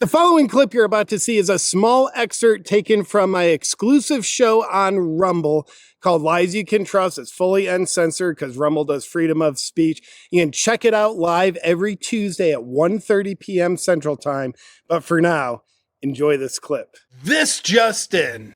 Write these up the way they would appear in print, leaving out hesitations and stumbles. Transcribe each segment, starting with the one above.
The following clip you're about to see is a small excerpt taken from my exclusive show on Rumble called Lies You Can Trust. It's fully uncensored because Rumble does freedom of speech. You can check it out live every Tuesday at 1:30 p.m. Central Time. But for now, enjoy this clip. This Justin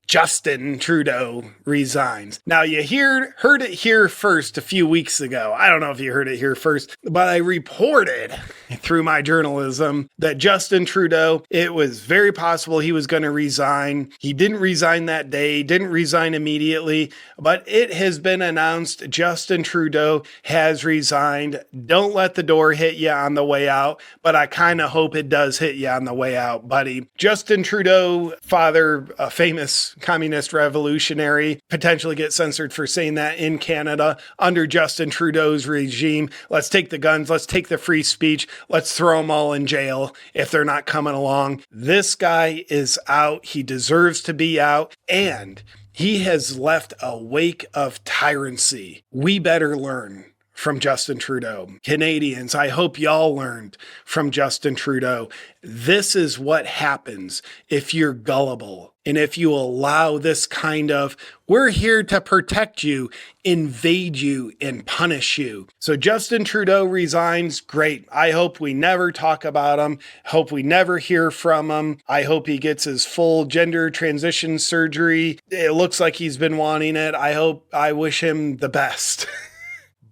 Trudeau resigns. Now you heard it here first a few weeks ago. I don't know if you heard it here first, but I reported through my journalism that Justin Trudeau, it was very possible he was going to resign. He didn't resign that day, didn't resign immediately, but it has been announced Justin Trudeau has resigned. Don't let the door hit you on the way out, but I kind of hope it does hit you on the way out, buddy. Justin Trudeau, father, a famous communist revolutionary, potentially get censored for saying that in Canada under Justin Trudeau's regime. Let's take the guns. Let's take the free speech. Let's throw them all in jail if they're not coming along. This guy is out. He deserves to be out. And he has left a wake of tyranny. We better learn from Justin Trudeau. Canadians, I hope y'all learned from Justin Trudeau. This is what happens if you're gullible and if you allow this kind of, we're here to protect you, invade you, and punish you. So Justin Trudeau resigns. Great. I hope we never talk about him. Hope we never hear from him. I hope he gets his full gender transition surgery. It looks like he's been wanting it. I wish him the best.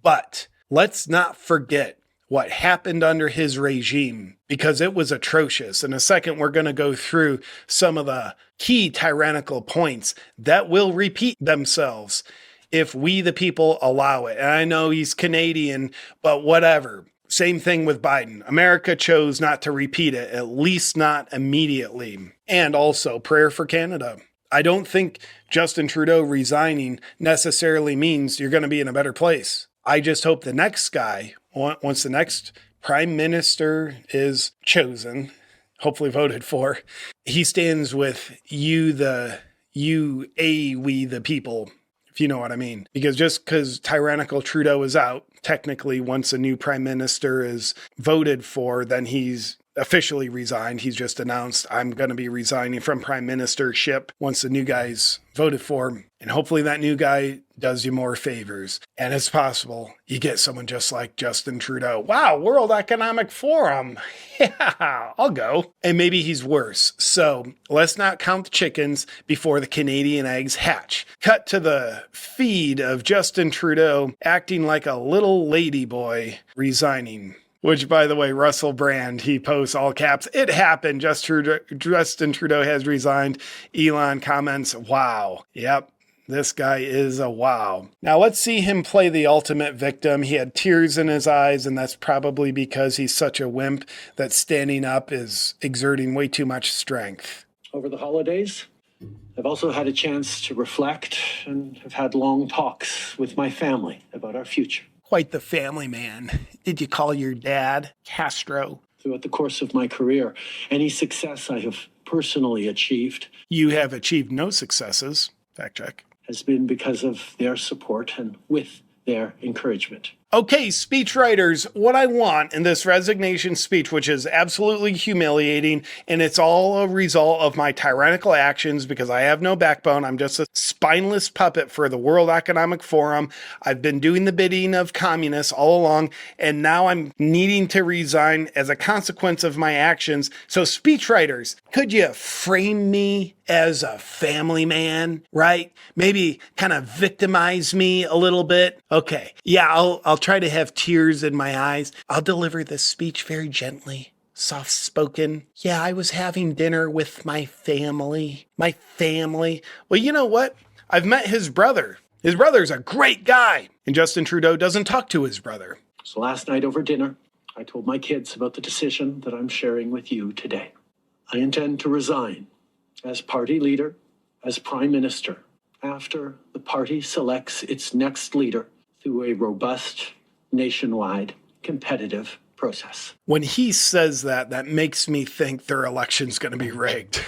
But let's not forget what happened under his regime, because it was atrocious. In a second, we're going to go through some of the key tyrannical points that will repeat themselves if we, the people, allow it. And I know he's Canadian, but whatever. Same thing with Biden. America chose not to repeat it, at least not immediately. And also, prayer for Canada. I don't think Justin Trudeau resigning necessarily means you're going to be in a better place. I just hope the next guy, once the next prime minister is chosen, hopefully voted for, he stands with we the people, if you know what I mean. Because just because tyrannical Trudeau is out, technically once a new prime minister is voted for, then he's officially resigned. He's just announced, I'm going to be resigning from prime ministership once the new guy's voted for. And hopefully that new guy does you more favors. And it's possible you get someone just like Justin Trudeau. Wow, World Economic Forum. Yeah, I'll go. And maybe he's worse. So let's not count the chickens before the Canadian eggs hatch. Cut to the feed of Justin Trudeau acting like a little ladyboy resigning. Which, by the way, Russell Brand, he posts all caps, it happened. Justin Trudeau has resigned. Elon comments, wow. Yep, this guy is a wow. Now let's see him play the ultimate victim. He had tears in his eyes, and that's probably because he's such a wimp that standing up is exerting way too much strength. Over the holidays, I've also had a chance to reflect and have had long talks with my family about our future. Quite the family man. Did you call your dad Castro? Throughout the course of my career, any success I have personally achieved. You have achieved no successes. Fact check. Has been because of their support and with their encouragement. Okay, speechwriters, what I want in this resignation speech, which is absolutely humiliating, and it's all a result of my tyrannical actions because I have no backbone. I'm just a spineless puppet for the World Economic Forum. I've been doing the bidding of communists all along, and now I'm needing to resign as a consequence of my actions. So speechwriters, could you frame me as a family man, right? Maybe kind of victimize me a little bit. Okay, yeah, I'll try to have tears in my eyes. I'll deliver this speech very gently, soft-spoken. Yeah, I was having dinner with my family. Well, you know what? I've met his brother. His brother's a great guy. And Justin Trudeau doesn't talk to his brother. So last night over dinner, I told my kids about the decision that I'm sharing with you today. I intend to resign as party leader, as prime minister, after the party selects its next leader through a robust, nationwide, competitive process. When he says that, that makes me think their election's going to be rigged.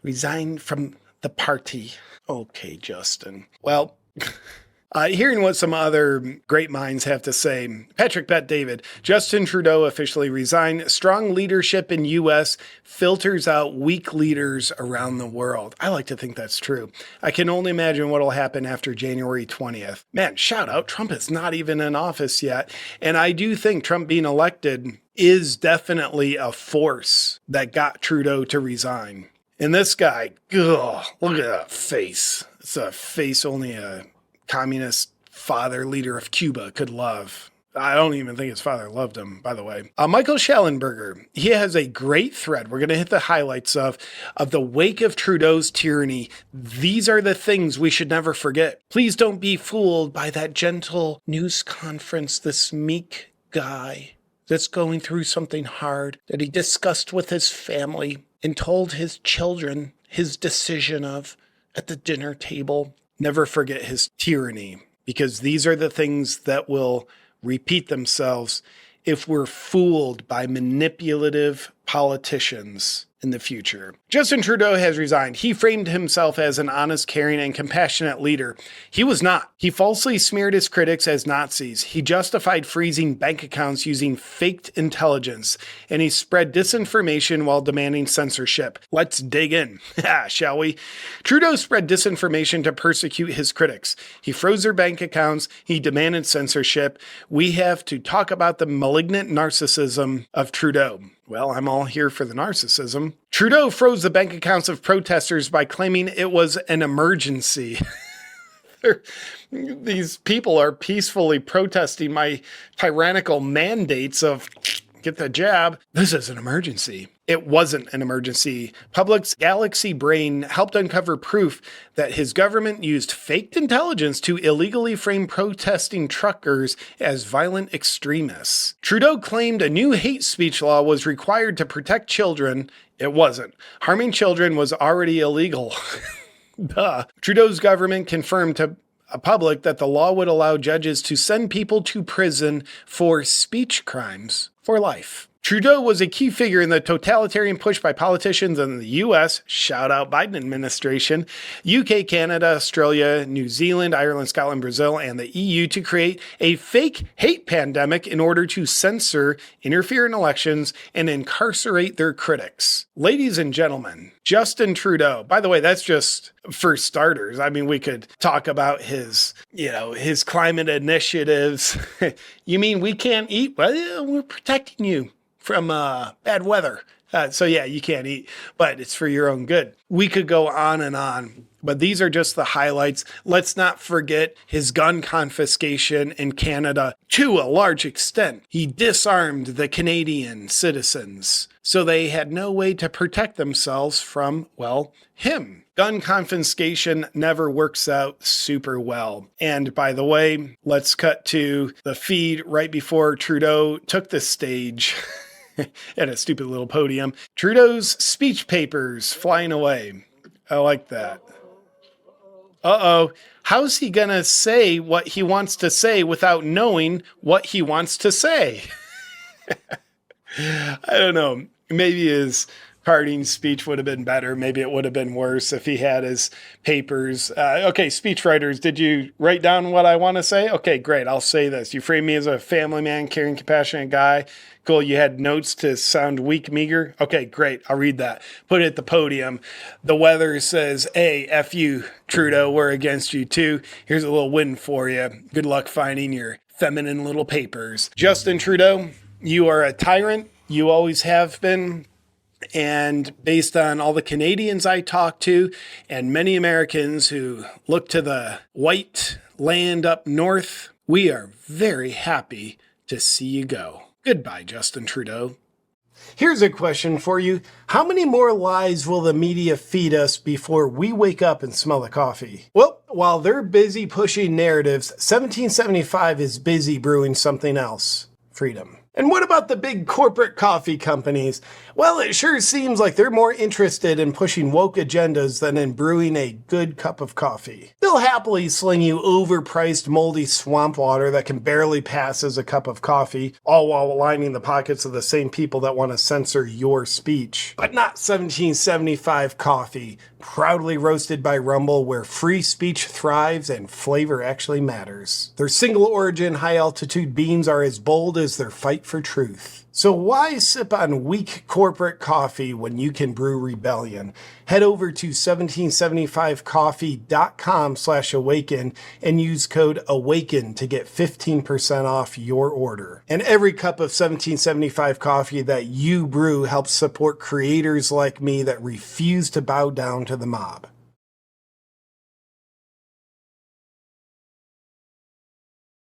Resign from the party. Okay, Justin. Well, Hearing what some other great minds have to say. Patrick Bet David, Justin Trudeau officially resigned. Strong leadership in U.S. filters out weak leaders around the world. I like to think that's true. I can only imagine what will happen after January 20th. Man, shout out, Trump is not even in office yet. And I do think Trump being elected is definitely a force that got Trudeau to resign. And this guy, ugh, look at that face. It's a face only a communist father leader of Cuba could love. I don't even think his father loved him, by the way. Michael Schellenberger, he has a great thread. We're going to hit the highlights of the wake of Trudeau's tyranny. These are the things we should never forget. Please don't be fooled by that gentle news conference, this meek guy that's going through something hard that he discussed with his family and told his children his decision of at the dinner table. Never forget his tyranny, because these are the things that will repeat themselves if we're fooled by manipulative politicians in the future. Justin Trudeau has resigned. He framed himself as an honest, caring, and compassionate leader. He was not. He falsely smeared his critics as Nazis. He justified freezing bank accounts using faked intelligence, and he spread disinformation while demanding censorship. Let's dig in, shall we? Trudeau spread disinformation to persecute his critics. He froze their bank accounts. He demanded censorship. We have to talk about the malignant narcissism of Trudeau. Well, I'm all here for the narcissism. Trudeau froze the bank accounts of protesters by claiming it was an emergency. These people are peacefully protesting my tyrannical mandates of get the jab. This is an emergency. It wasn't an emergency. Public's Galaxy Brain helped uncover proof that his government used faked intelligence to illegally frame protesting truckers as violent extremists. Trudeau claimed a new hate speech law was required to protect children. It wasn't. Harming children was already illegal. Duh. Trudeau's government confirmed to a public that the law would allow judges to send people to prison for speech crimes for life. Trudeau was a key figure in the totalitarian push by politicians in the U.S., shout out Biden administration, UK, Canada, Australia, New Zealand, Ireland, Scotland, Brazil, and the EU to create a fake hate pandemic in order to censor, interfere in elections, and incarcerate their critics. Ladies and gentlemen, Justin Trudeau, by the way, that's just for starters. I mean, we could talk about his climate initiatives. You mean we can't eat? Well, yeah, we're protecting you from bad weather. So yeah, you can't eat, but it's for your own good. We could go on and on, but these are just the highlights. Let's not forget his gun confiscation in Canada to a large extent. He disarmed the Canadian citizens, so they had no way to protect themselves from, well, him. Gun confiscation never works out super well. And by the way, let's cut to the feed right before Trudeau took the stage. At a stupid little podium. Trudeau's speech papers flying away. I like that. Uh-oh. How's he gonna say what he wants to say without knowing what he wants to say? I don't know. Maybe his parting speech would have been better. Maybe it would have been worse if he had his papers. Okay, speechwriters, did you write down what I want to say? Okay, great. I'll say this. You frame me as a family man, caring, compassionate guy. Cool. You had notes to sound weak, meager. Okay, great. I'll read that. Put it at the podium. The weather says, hey, F you, Trudeau. We're against you too. Here's a little win for you. Good luck finding your feminine little papers. Justin Trudeau, you are a tyrant. You always have been. And based on all the Canadians I talk to and many Americans who look to the white land up north, we are very happy to see you go. Goodbye, Justin Trudeau. Here's a question for you. How many more lies will the media feed us before we wake up and smell the coffee? Well, while they're busy pushing narratives, 1775 is busy brewing something else. Freedom. And what about the big corporate coffee companies? Well, it sure seems like they're more interested in pushing woke agendas than in brewing a good cup of coffee. They'll happily sling you overpriced moldy swamp water that can barely pass as a cup of coffee, all while lining the pockets of the same people that want to censor your speech. But not 1775 coffee, proudly roasted by Rumble, where free speech thrives and flavor actually matters. Their single origin high altitude beans are as bold as their fight for truth. So why sip on weak corporate coffee when you can brew rebellion? Head over to 1775coffee.com/awaken and use code AWAKEN to get 15% off your order. And every cup of 1775 coffee that you brew helps support creators like me that refuse to bow down to the mob.